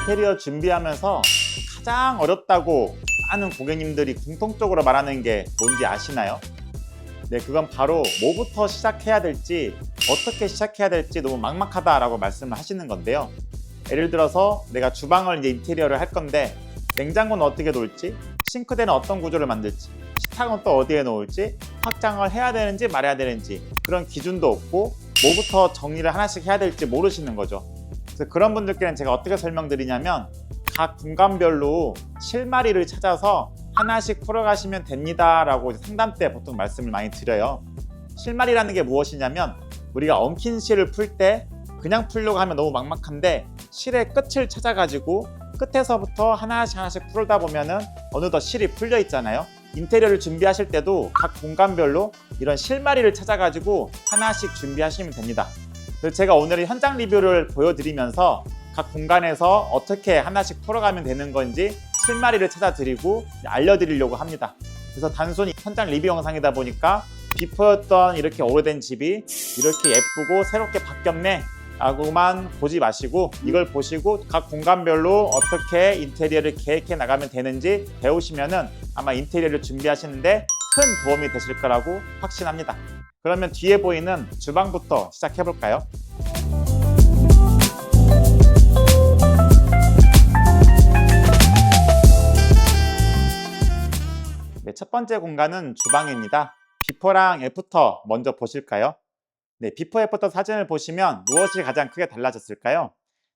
인테리어 준비하면서 가장 어렵다고 많은 고객님들이 공통적으로 말하는 게 뭔지 아시나요? 네, 그건 바로 뭐부터 시작해야 될지, 어떻게 시작해야 될지 너무 막막하다라고 말씀을 하시는 건데요. 예를 들어서 내가 주방을 이제 인테리어를 할 건데 냉장고는 어떻게 놓을지, 싱크대는 어떤 구조를 만들지, 식탁은 또 어디에 놓을지, 확장을 해야 되는지 말아야 되는지 그런 기준도 없고 뭐부터 정리를 하나씩 해야 될지 모르시는 거죠. 그래서 그런 분들께는 제가 어떻게 설명드리냐면 각 공간별로 실마리를 찾아서 하나씩 풀어가시면 됩니다 라고 상담 때 보통 말씀을 많이 드려요. 실마리라는 게 무엇이냐면 우리가 엉킨 실을 풀 때 그냥 풀려고 하면 너무 막막한데 실의 끝을 찾아가지고 끝에서부터 하나씩 풀다 보면은 어느덧 실이 풀려 있잖아요. 인테리어를 준비하실 때도 각 공간별로 이런 실마리를 찾아가지고 하나씩 준비하시면 됩니다. 그래서 제가 오늘은 현장 리뷰를 보여드리면서 각 공간에서 어떻게 하나씩 풀어가면 되는 건지 실마리를 찾아드리고 알려드리려고 합니다. 그래서 단순히 현장 리뷰 영상이다 보니까 비포였던 이렇게 오래된 집이 이렇게 예쁘고 새롭게 바뀌었네 라고만 보지 마시고 이걸 보시고 각 공간별로 어떻게 인테리어를 계획해 나가면 되는지 배우시면은 아마 인테리어를 준비하시는데 큰 도움이 되실 거라고 확신합니다. 그러면 뒤에 보이는 주방부터 시작해 볼까요? 네, 첫 번째 공간은 주방입니다. 비포랑 애프터 먼저 보실까요? 네, 비포 애프터 사진을 보시면 무엇이 가장 크게 달라졌을까요?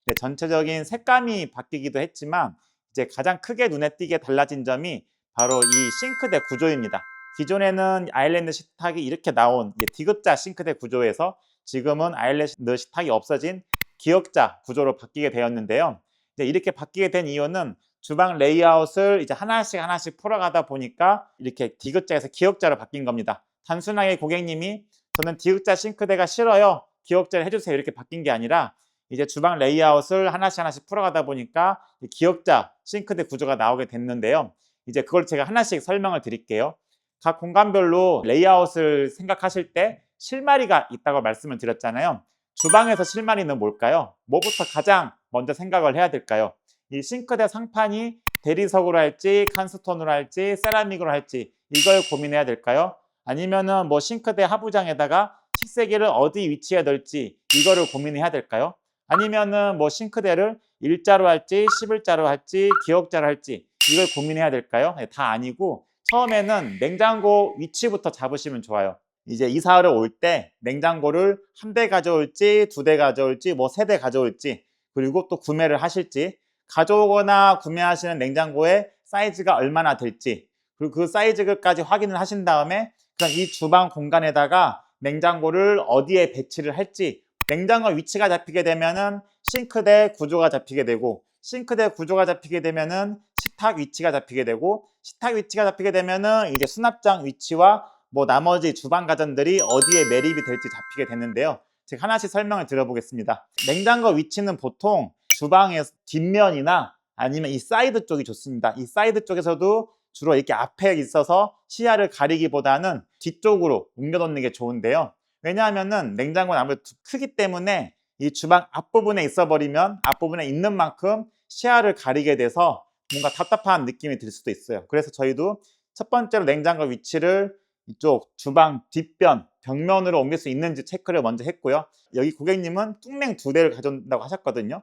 네, 전체적인 색감이 바뀌기도 했지만 이제 가장 크게 눈에 띄게 달라진 점이 바로 이 싱크대 구조입니다. 기존에는 아일랜드 식탁이 이렇게 나온 D자 싱크대 구조에서 지금은 아일랜드 식탁이 없어진 기역자 구조로 바뀌게 되었는데요. 이제 이렇게 바뀌게 된 이유는 주방 레이아웃을 이제 하나씩 풀어가다 보니까 이렇게 D자에서 기역자로 바뀐 겁니다. 단순하게 고객님이 저는 D자 싱크대가 싫어요, 기역자를 해주세요 이렇게 바뀐 게 아니라 이제 주방 레이아웃을 하나씩 풀어가다 보니까 기역자 싱크대 구조가 나오게 됐는데요. 이제 그걸 제가 하나씩 설명을 드릴게요. 각 공간별로 레이아웃을 생각하실 때 실마리가 있다고 말씀을 드렸잖아요. 주방에서 실마리는 뭘까요? 뭐부터 가장 먼저 생각을 해야 될까요? 이 싱크대 상판이 대리석으로 할지 칸스톤으로 할지 세라믹으로 할지 이걸 고민해야 될까요? 아니면은 뭐 싱크대 하부장에다가 식세기를 어디 위치에 넣을지 이거를 고민해야 될까요? 아니면은 뭐 싱크대를 일자로 할지 11자로 할지 기역자로 할지 이걸 고민해야 될까요? 다 아니고 처음에는 냉장고 위치부터 잡으시면 좋아요. 이제 이사를 올 때 냉장고를 한 대 가져올지 두 대 가져올지 뭐 세 대 가져올지 그리고 또 구매를 하실지 가져오거나 구매하시는 냉장고의 사이즈가 얼마나 될지 그리고 그 사이즈까지 확인을 하신 다음에 그럼 이 주방 공간에다가 냉장고를 어디에 배치를 할지 냉장고 위치가 잡히게 되면은 싱크대 구조가 잡히게 되고 싱크대 구조가 잡히게 되면은 식탁 위치가 잡히게 되고 식탁 위치가 잡히게 되면은 이제 수납장 위치와 뭐 나머지 주방 가전들이 어디에 매립이 될지 잡히게 되는데요. 제가 하나씩 설명을 드려보겠습니다. 냉장고 위치는 보통 주방의 뒷면이나 아니면 이 사이드 쪽이 좋습니다. 이 사이드 쪽에서도 주로 이렇게 앞에 있어서 시야를 가리기보다는 뒤쪽으로 옮겨놓는 게 좋은데요. 왜냐하면은 냉장고는 아무래도 크기 때문에 이 주방 앞부분에 있어 버리면 앞부분에 있는 만큼 시야를 가리게 돼서 뭔가 답답한 느낌이 들 수도 있어요. 그래서 저희도 첫 번째로 냉장고 위치를 이쪽 주방 뒷변, 벽면으로 옮길 수 있는지 체크를 먼저 했고요. 여기 고객님은 뚱냉 두 대를 가져온다고 하셨거든요.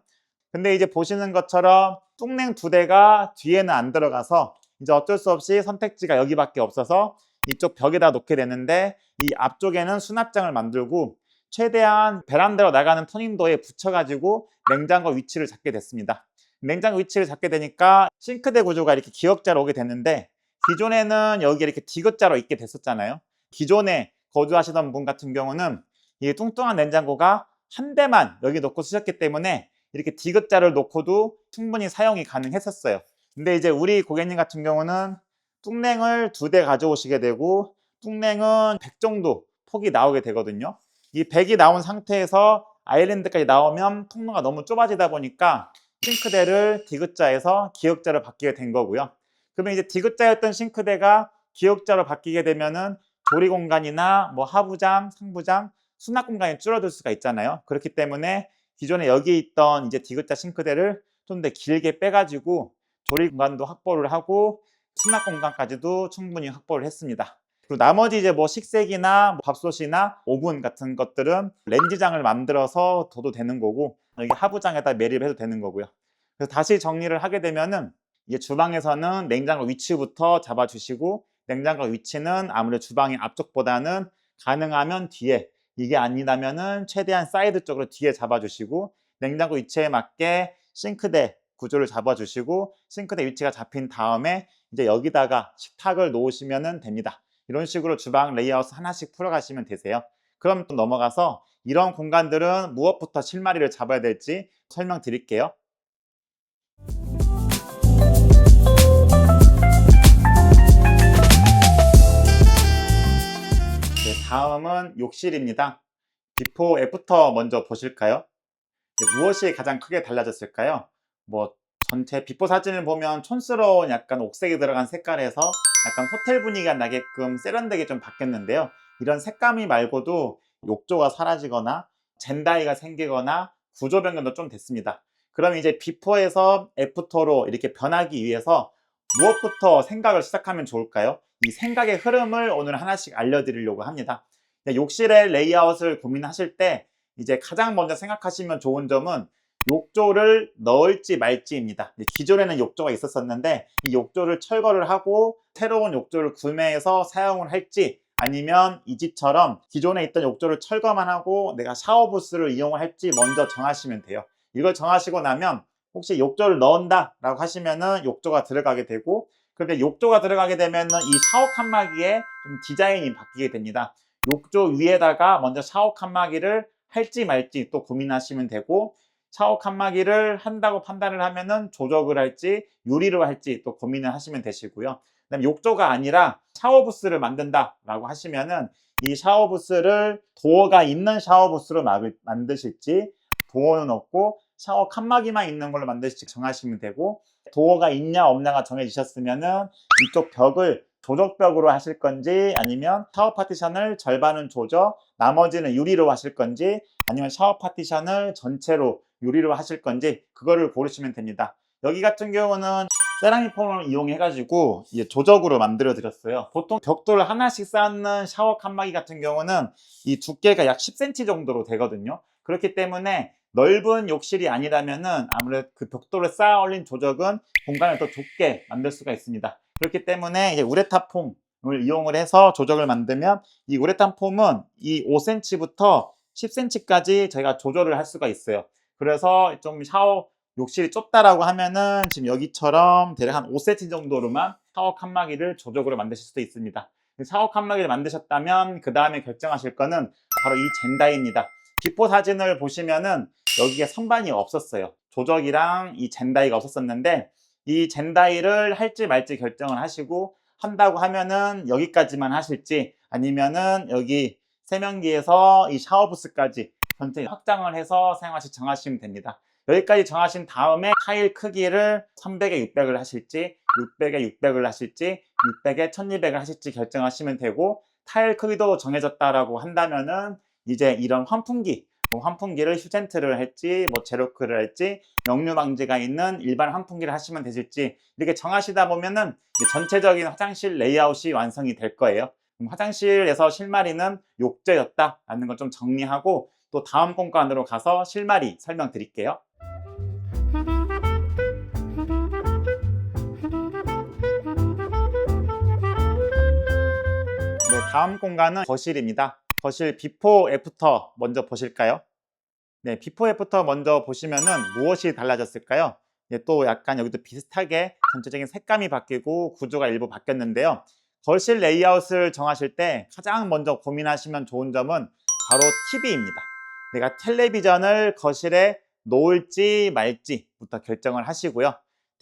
근데 이제 보시는 것처럼 뚱냉 두 대가 뒤에는 안 들어가서 이제 어쩔 수 없이 선택지가 여기밖에 없어서 이쪽 벽에다 놓게 되는데 이 앞쪽에는 수납장을 만들고 최대한 베란다로 나가는 터닝도에 붙여가지고 냉장고 위치를 잡게 됐습니다. 냉장고 위치를 잡게 되니까 싱크대 구조가 이렇게 기역자로 오게 됐는데 기존에는 여기 이렇게 D자로 있게 됐었잖아요. 기존에 거주하시던 분 같은 경우는 이 뚱뚱한 냉장고가 한 대만 여기 놓고 쓰셨기 때문에 이렇게 D자를 놓고도 충분히 사용이 가능했었어요. 근데 이제 우리 고객님 같은 경우는 뚱냉을 두 대 가져오시게 되고 뚱냉은 100 정도 폭이 나오게 되거든요. 이 100이 나온 상태에서 아일랜드까지 나오면 통로가 너무 좁아지다 보니까 싱크대를 D자에서 기역자로 바뀌게 된 거고요. 그러면 이제 D자였던 싱크대가 기역자로 바뀌게 되면은 조리 공간이나 뭐 하부장, 상부장, 수납 공간이 줄어들 수가 있잖아요. 그렇기 때문에 기존에 여기 있던 이제 D자 싱크대를 좀 더 길게 빼가지고 조리 공간도 확보를 하고 수납 공간까지도 충분히 확보를 했습니다. 그리고 나머지 이제 뭐 식세기나 뭐 밥솥이나 오븐 같은 것들은 렌지장을 만들어서 둬도 되는 거고, 여기 하부장에다 매립해도 되는 거고요. 그래서 다시 정리를 하게 되면은 이제 주방에서는 냉장고 위치부터 잡아주시고, 냉장고 위치는 아무래도 주방의 앞쪽보다는 가능하면 뒤에, 이게 아니라면은 최대한 사이드 쪽으로 뒤에 잡아주시고, 냉장고 위치에 맞게 싱크대 구조를 잡아주시고, 싱크대 위치가 잡힌 다음에 이제 여기다가 식탁을 놓으시면 됩니다. 이런 식으로 주방 레이아웃 하나씩 풀어가시면 되세요. 그럼 또 넘어가서 이런 공간들은 무엇부터 실마리를 잡아야 될지 설명드릴게요. 네, 다음은 욕실입니다. 비포 애프터 먼저 보실까요? 무엇이 가장 크게 달라졌을까요? 뭐 전체 비포 사진을 보면 촌스러운 약간 옥색이 들어간 색깔에서 약간 호텔 분위기가 나게끔 세련되게 좀 바뀌었는데요. 이런 색감이 말고도 욕조가 사라지거나 젠다이가 생기거나 구조 변경도 좀 됐습니다. 그럼 이제 비포에서 애프터로 이렇게 변하기 위해서 무엇부터 생각을 시작하면 좋을까요? 이 생각의 흐름을 오늘 하나씩 알려드리려고 합니다. 욕실의 레이아웃을 고민하실 때 이제 가장 먼저 생각하시면 좋은 점은 욕조를 넣을지 말지입니다. 기존에는 욕조가 있었었는데 이 욕조를 철거를 하고 새로운 욕조를 구매해서 사용을 할지, 아니면 이 집처럼 기존에 있던 욕조를 철거만 하고 내가 샤워 부스를 이용을 할지 먼저 정하시면 돼요. 이걸 정하시고 나면 혹시 욕조를 넣는다 라고 하시면은 욕조가 들어가게 되고, 그런데 욕조가 들어가게 되면은 이 샤워 칸막이의 좀 디자인이 바뀌게 됩니다. 욕조 위에다가 먼저 샤워 칸막이를 할지 말지 또 고민하시면 되고, 샤워 칸막이를 한다고 판단을 하면은 조적을 할지 유리로 할지 또 고민을 하시면 되시고요. 그다음에 욕조가 아니라 샤워 부스를 만든다 라고 하시면은 이 샤워 부스를 도어가 있는 샤워 부스로 만드실지, 도어는 없고 샤워 칸막이만 있는 걸로 만드실지 정하시면 되고, 도어가 있냐 없냐가 정해지셨으면은 이쪽 벽을 조적벽으로 하실 건지, 아니면 샤워 파티션을 절반은 조적, 나머지는 유리로 하실 건지, 아니면 샤워 파티션을 전체로 유리로 하실 건지 그거를 고르시면 됩니다. 여기 같은 경우는 세라믹 폼을 이용해 가지고 조적으로 만들어 드렸어요. 보통 벽돌 하나씩 쌓는 샤워 칸막이 같은 경우는 이 두께가 약 10cm 정도로 되거든요. 그렇기 때문에 넓은 욕실이 아니라면은 아무래도 그 벽돌을 쌓아 올린 조적은 공간을 더 좁게 만들 수가 있습니다. 그렇기 때문에 이제 우레탄 폼을 이용을 해서 조적을 만들면 이 우레탄 폼은 이 5cm부터 10cm까지 저희가 조절을 할 수가 있어요. 그래서 좀 샤워 욕실이 좁다라고 하면은 지금 여기처럼 대략 한 5cm 정도로만 샤워 칸막이를 조적으로 만드실 수도 있습니다. 샤워 칸막이를 만드셨다면 그 다음에 결정하실 거는 바로 이 젠다이입니다. 비포 사진을 보시면은 여기에 선반이 없었어요. 조적이랑 이 젠다이가 없었었는데, 이 젠다이를 할지 말지 결정을 하시고, 한다고 하면은 여기까지만 하실지, 아니면은 여기 세면기에서 이 샤워 부스까지 전체 확장을 해서 사용하실 정하시면 됩니다. 여기까지 정하신 다음에 타일 크기를 300에 600을 하실지, 600에 600을 하실지, 600에 1200을 하실지 결정하시면 되고, 타일 크기도 정해졌다라고 한다면은 이제 이런 환풍기, 환풍기를 휴젠트를 할지 제로크를 할지 역류 방지가 있는 일반 환풍기를 하시면 되실지, 이렇게 정하시다 보면은 전체적인 화장실 레이아웃이 완성이 될 거예요. 화장실에서 실마리는 욕조였다라는 걸 좀 정리하고 또 다음 공간으로 가서 실마리 설명드릴게요. 네, 다음 공간은 거실입니다. 거실 비포 애프터 먼저 보실까요? 네, 비포 애프터 먼저 보시면은 무엇이 달라졌을까요? 네, 또 약간 여기도 비슷하게 전체적인 색감이 바뀌고 구조가 일부 바뀌었는데요. 거실 레이아웃을 정하실 때 가장 먼저 고민하시면 좋은 점은 바로 TV입니다. 내가 텔레비전을 거실에 놓을지 말지부터 결정을 하시고요.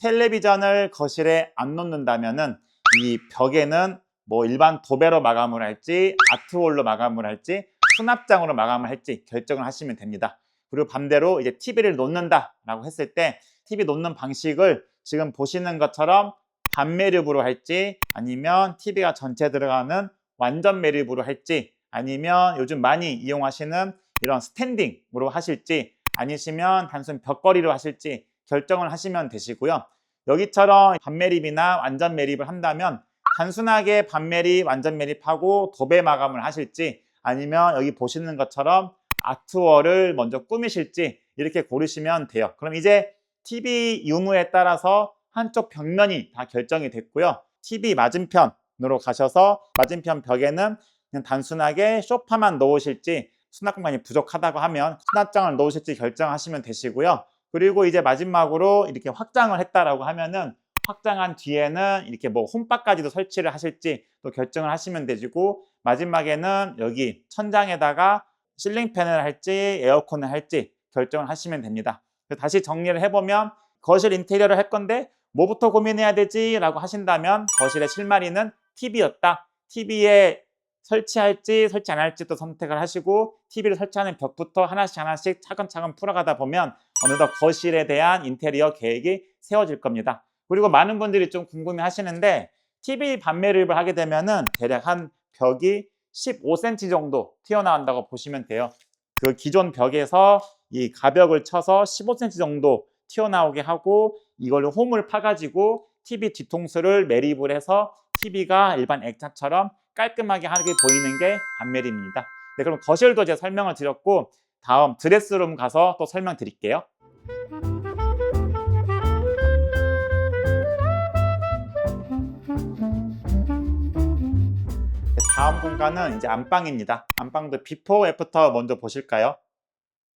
텔레비전을 거실에 안 놓는다면은 이 벽에는 일반 도배로 마감을 할지, 아트월로 마감을 할지, 수납장으로 마감을 할지 결정을 하시면 됩니다. 그리고 반대로 이제 TV를 놓는다라고 했을 때 TV 놓는 방식을 지금 보시는 것처럼 반매립으로 할지, 아니면 TV가 전체 들어가는 완전 매립으로 할지, 아니면 요즘 많이 이용하시는 이런 스탠딩으로 하실지, 아니시면 단순 벽걸이로 하실지 결정을 하시면 되시고요. 여기처럼 반매립이나 완전 매립을 한다면 단순하게 반매립, 완전 매립하고 도배 마감을 하실지, 아니면 여기 보시는 것처럼 아트월을 먼저 꾸미실지 이렇게 고르시면 돼요. 그럼 이제 TV 유무에 따라서 한쪽 벽면이 다 결정이 됐고요. TV 맞은편으로 가셔서 맞은편 벽에는 그냥 단순하게 소파만 놓으실지, 수납 공간이 부족하다고 하면 수납장을 놓으실지 결정하시면 되시고요. 그리고 이제 마지막으로 이렇게 확장을 했다라고 하면은 확장한 뒤에는 이렇게 뭐 홈바까지도 설치를 하실지 또 결정을 하시면 되시고, 마지막에는 여기 천장에다가 실링팬을 할지 에어컨을 할지 결정을 하시면 됩니다. 다시 정리를 해보면, 거실 인테리어를 할 건데 뭐부터 고민해야 되지? 라고 하신다면 거실의 실마리는 TV였다. TV에 설치할지 설치 안 할지도 선택을 하시고, TV를 설치하는 벽부터 하나씩 차근차근 풀어가다 보면 어느덧 거실에 대한 인테리어 계획이 세워질 겁니다. 그리고 많은 분들이 좀 궁금해 하시는데, TV 반매립을 하게 되면은 대략 한 벽이 15cm 정도 튀어나온다고 보시면 돼요. 그 기존 벽에서 이 가벽을 쳐서 15cm 정도 튀어나오게 하고, 이걸로 홈을 파가지고 TV 뒤통수를 매립을 해서 TV가 일반 액자처럼 깔끔하게 하게 보이는 게 반매립입니다. 네, 그럼 거실도 제가 설명을 드렸고, 다음 드레스룸 가서 또 설명드릴게요. 다음 공간은 이제 안방입니다. 안방도 비포 애프터 먼저 보실까요?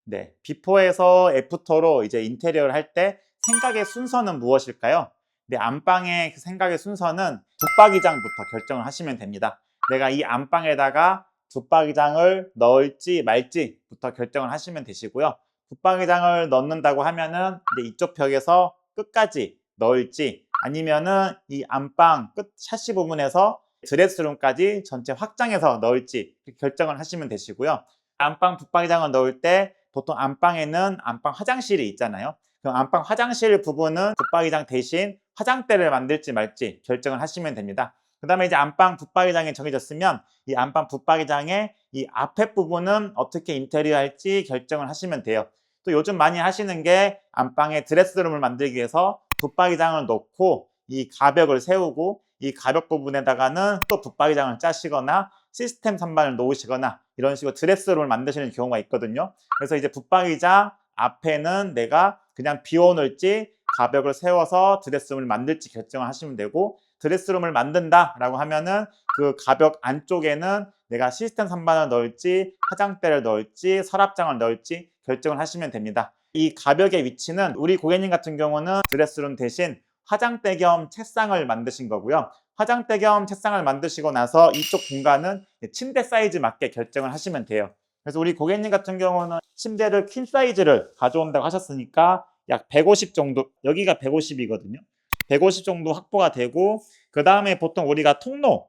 네, 비포에서 애프터로 이제 인테리어를 할 때 생각의 순서는 무엇일까요? 네, 안방의 생각의 순서는 붙박이장부터 결정을 하시면 됩니다. 내가 이 안방에다가 붙박이장을 넣을지 말지부터 결정을 하시면 되시고요. 붙박이장을 넣는다고 하면은 이제 이쪽 벽에서 끝까지 넣을지, 아니면은 이 안방 끝 샤시 부분에서 드레스룸까지 전체 확장해서 넣을지 결정을 하시면 되시고요. 안방 붙박이장을 넣을 때 보통 안방에는 안방 화장실이 있잖아요. 그럼 안방 화장실 부분은 붙박이장 대신 화장대를 만들지 말지 결정을 하시면 됩니다. 그 다음에 이제 안방 붙박이장이 정해졌으면 이 안방 붙박이장의 이 앞에 부분은 어떻게 인테리어 할지 결정을 하시면 돼요. 또 요즘 많이 하시는 게, 안방에 드레스룸을 만들기 위해서 붙박이장을 놓고 이 가벽을 세우고, 이 가벽 부분에다가는 또 붙박이장을 짜시거나 시스템 선반을 놓으시거나 이런 식으로 드레스룸을 만드시는 경우가 있거든요. 그래서 이제 붙박이장 앞에는 내가 그냥 비워놓을지 가벽을 세워서 드레스룸을 만들지 결정을 하시면 되고, 드레스룸을 만든다라고 하면은 그 가벽 안쪽에는 내가 시스템 선반을 넣을지 화장대를 넣을지 서랍장을 넣을지 결정을 하시면 됩니다. 이 가벽의 위치는 우리 고객님 같은 경우는 드레스룸 대신 화장대 겸 책상을 만드신 거고요. 화장대 겸 책상을 만드시고 나서 이쪽 공간은 침대 사이즈 맞게 결정을 하시면 돼요. 그래서 우리 고객님 같은 경우는 침대를 퀸 사이즈를 가져온다고 하셨으니까 약 150 정도, 여기가 150이거든요. 150 정도 확보가 되고, 그 다음에 보통 우리가 통로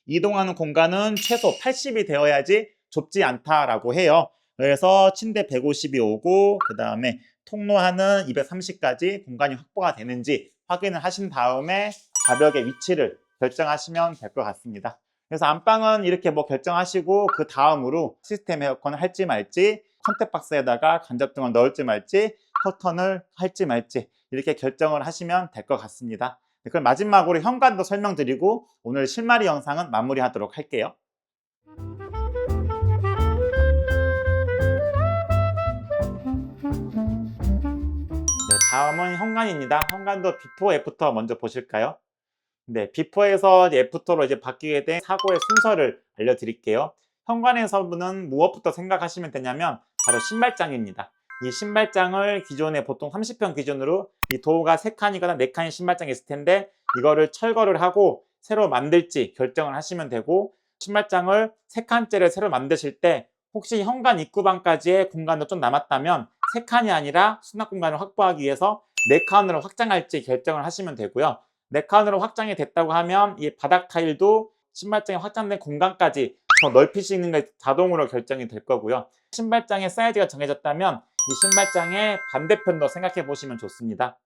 이동하는 공간은 최소 80이 되어야지 좁지 않다라고 해요. 그래서 침대 150이 오고, 그 다음에 통로하는 230까지 공간이 확보가 되는지 확인을 하신 다음에 가벽의 위치를 결정하시면 될 것 같습니다. 그래서 안방은 이렇게 뭐 결정하시고, 그 다음으로 시스템 에어컨을 할지 말지, 컨택박스에다가 간접등을 넣을지 말지, 커튼을 할지 말지 이렇게 결정을 하시면 될 것 같습니다. 네, 그럼 마지막으로 현관도 설명드리고 오늘 실마리 영상은 마무리하도록 할게요. 네, 다음은 현관입니다. 현관도 비포 애프터 먼저 보실까요? 네, 비포에서 애프터로 이제 바뀌게 된 사고의 순서를 알려드릴게요. 현관에서는 무엇부터 생각하시면 되냐면 바로 신발장입니다. 이 신발장을 기존에 보통 30평 기준으로 이 도어가 3칸이거나 4칸의 신발장이 있을 텐데, 이거를 철거를 하고 새로 만들지 결정을 하시면 되고, 신발장을 3칸째를 새로 만드실 때 혹시 현관 입구방까지의 공간도 좀 남았다면 3칸이 아니라 수납 공간을 확보하기 위해서 4칸으로 확장할지 결정을 하시면 되고요. 4칸으로 확장이 됐다고 하면 이 바닥 타일도 신발장에 확장된 공간까지 더 넓히시는 게 자동으로 결정이 될 거고요. 신발장의 사이즈가 정해졌다면 이 신발장의 반대편도 생각해 보시면 좋습니다.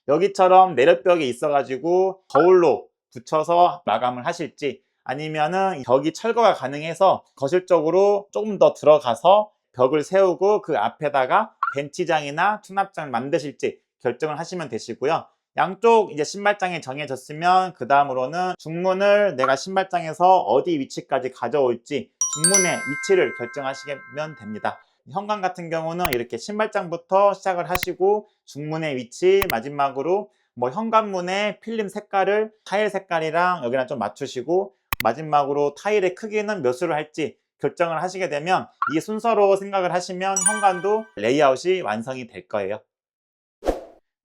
여기처럼 내력벽이 있어가지고 거울로 붙여서 마감을 하실지, 아니면은 벽이 철거가 가능해서 거실 쪽으로 조금 더 들어가서 벽을 세우고 그 앞에다가 벤치장이나 수납장을 만드실지 결정을 하시면 되시고요. 양쪽 이제 신발장이 정해졌으면 그 다음으로는 중문을 내가 신발장에서 어디 위치까지 가져올지 중문의 위치를 결정하시면 됩니다. 현관 같은 경우는 이렇게 신발장부터 시작을 하시고 중문의 위치, 마지막으로 뭐 현관문의 필름 색깔을 타일 색깔이랑 여기랑 좀 맞추시고 마지막으로 타일의 크기는 몇 수를 할지 결정을 하시게 되면 이 순서로 생각을 하시면 현관도 레이아웃이 완성이 될 거예요.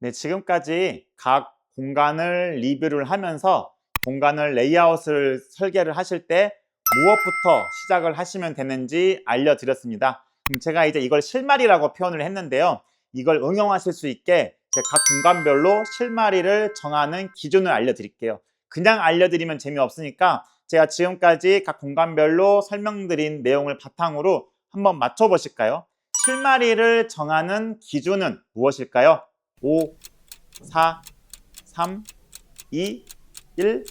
네, 지금까지 각 공간을 리뷰를 하면서 공간을 레이아웃을 설계를 하실 때 무엇부터 시작을 하시면 되는지 알려드렸습니다. 그럼 제가 이제 이걸 실마리라고 표현을 했는데요. 이걸 응용하실 수 있게 제가 각 공간별로 실마리를 정하는 기준을 알려드릴게요. 그냥 알려드리면 재미없으니까 제가 지금까지 각 공간별로 설명드린 내용을 바탕으로 한번 맞춰보실까요? 실마리를 정하는 기준은 무엇일까요? 5, 4, 3, 2, 1,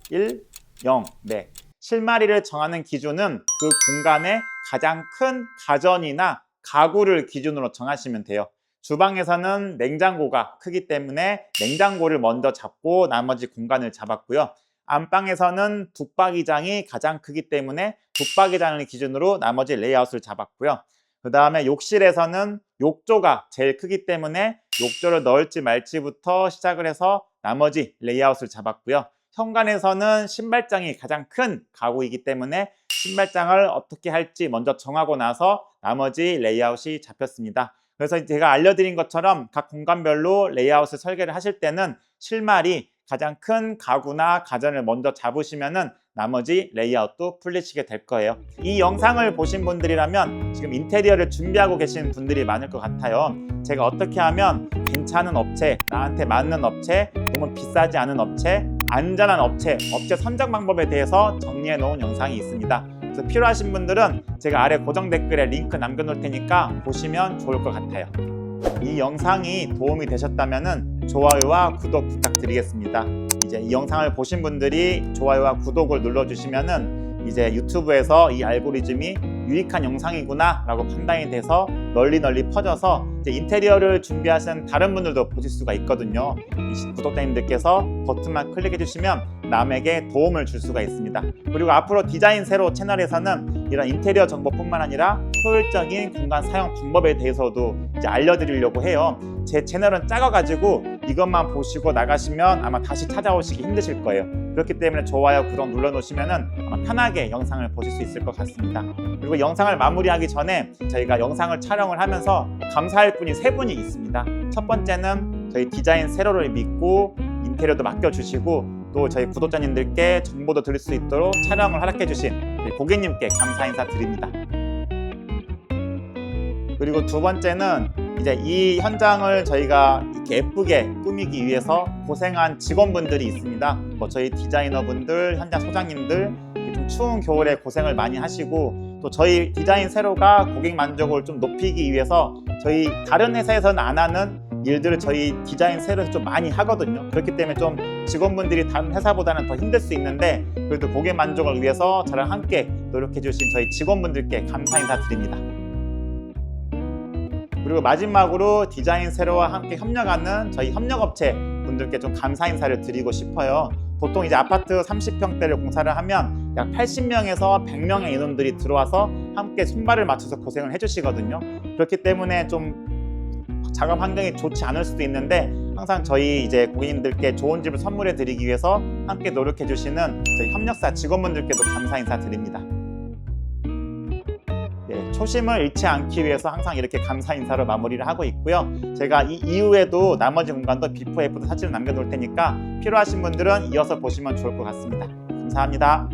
1, 0. 네. 실마리를 정하는 기준은 그 공간의 가장 큰 가전이나 가구를 기준으로 정하시면 돼요. 주방에서는 냉장고가 크기 때문에 냉장고를 먼저 잡고 나머지 공간을 잡았고요. 안방에서는 붙박이장이 가장 크기 때문에 붙박이장을 기준으로 나머지 레이아웃을 잡았고요. 그 다음에 욕실에서는 욕조가 제일 크기 때문에 욕조를 넣을지 말지부터 시작을 해서 나머지 레이아웃을 잡았고요. 현관에서는 신발장이 가장 큰 가구이기 때문에 신발장을 어떻게 할지 먼저 정하고 나서 나머지 레이아웃이 잡혔습니다. 그래서 제가 알려드린 것처럼 각 공간별로 레이아웃을 설계를 하실 때는 실마리, 가장 큰 가구나 가전을 먼저 잡으시면은 나머지 레이아웃도 풀리시게 될 거예요. 이 영상을 보신 분들이라면 지금 인테리어를 준비하고 계신 분들이 많을 것 같아요. 제가 어떻게 하면 괜찮은 업체, 나한테 맞는 업체, 너무 비싸지 않은 업체, 안전한 업체 선정 방법에 대해서 정리해 놓은 영상이 있습니다. 그래서 필요하신 분들은 제가 아래 고정 댓글에 링크 남겨놓을 테니까 보시면 좋을 것 같아요. 이 영상이 도움이 되셨다면 좋아요와 구독 부탁드리겠습니다. 이제 이 영상을 보신 분들이 좋아요와 구독을 눌러주시면은 이제 유튜브에서 이 알고리즘이 유익한 영상이구나 라고 판단이 돼서 널리 퍼져서 이제 인테리어를 준비하시는 다른 분들도 보실 수가 있거든요. 이 구독자님들께서 버튼만 클릭해 주시면 남에게 도움을 줄 수가 있습니다. 그리고 앞으로 디자인 세로 채널에서는 이런 인테리어 정보뿐만 아니라 효율적인 공간 사용 방법에 대해서도 이제 알려드리려고 해요. 제 채널은 작아가지고 이것만 보시고 나가시면 아마 다시 찾아오시기 힘드실 거예요. 그렇기 때문에 좋아요, 구독 눌러놓으시면 아마 편하게 영상을 보실 수 있을 것 같습니다. 그리고 영상을 마무리하기 전에 저희가 영상을 촬영을 하면서 감사할 분이 3분이 있습니다. 첫 번째는 저희 디자인 세로를 믿고 인테리어도 맡겨주시고 또 저희 구독자님들께 정보도 드릴 수 있도록 촬영을 허락해주신 고객님께 감사 인사 드립니다. 그리고 두 번째는 이제 이 현장을 저희가 이렇게 예쁘게 꾸미기 위해서 고생한 직원분들이 있습니다. 뭐 저희 디자이너분들, 현장 소장님들 좀 추운 겨울에 고생을 많이 하시고 또 저희 디자인 세로가 고객 만족을 좀 높이기 위해서 저희 다른 회사에서는 안 하는 일들을 저희 디자인 세로에서 좀 많이 하거든요. 그렇기 때문에 좀 직원분들이 다른 회사보다는 더 힘들 수 있는데 그래도 고객 만족을 위해서 저랑 함께 노력해 주신 저희 직원분들께 감사 인사 드립니다. 그리고 마지막으로 디자인 세로와 함께 협력하는 저희 협력업체 분들께 좀 감사 인사를 드리고 싶어요. 보통 이제 아파트 30평대를 공사를 하면 약 80명에서 100명의 인원들이 들어와서 함께 손발을 맞춰서 고생을 해주시거든요. 그렇기 때문에 좀 작업 환경이 좋지 않을 수도 있는데 항상 저희 이제 고객님들께 좋은 집을 선물해 드리기 위해서 함께 노력해 주시는 저희 협력사 직원분들께도 감사 인사 드립니다. 초심을 잃지 않기 위해서 항상 이렇게 감사 인사로 마무리를 하고 있고요. 제가 이 이후에도 나머지 공간도 비포 애프터 사진을 남겨놓을 테니까 필요하신 분들은 이어서 보시면 좋을 것 같습니다. 감사합니다.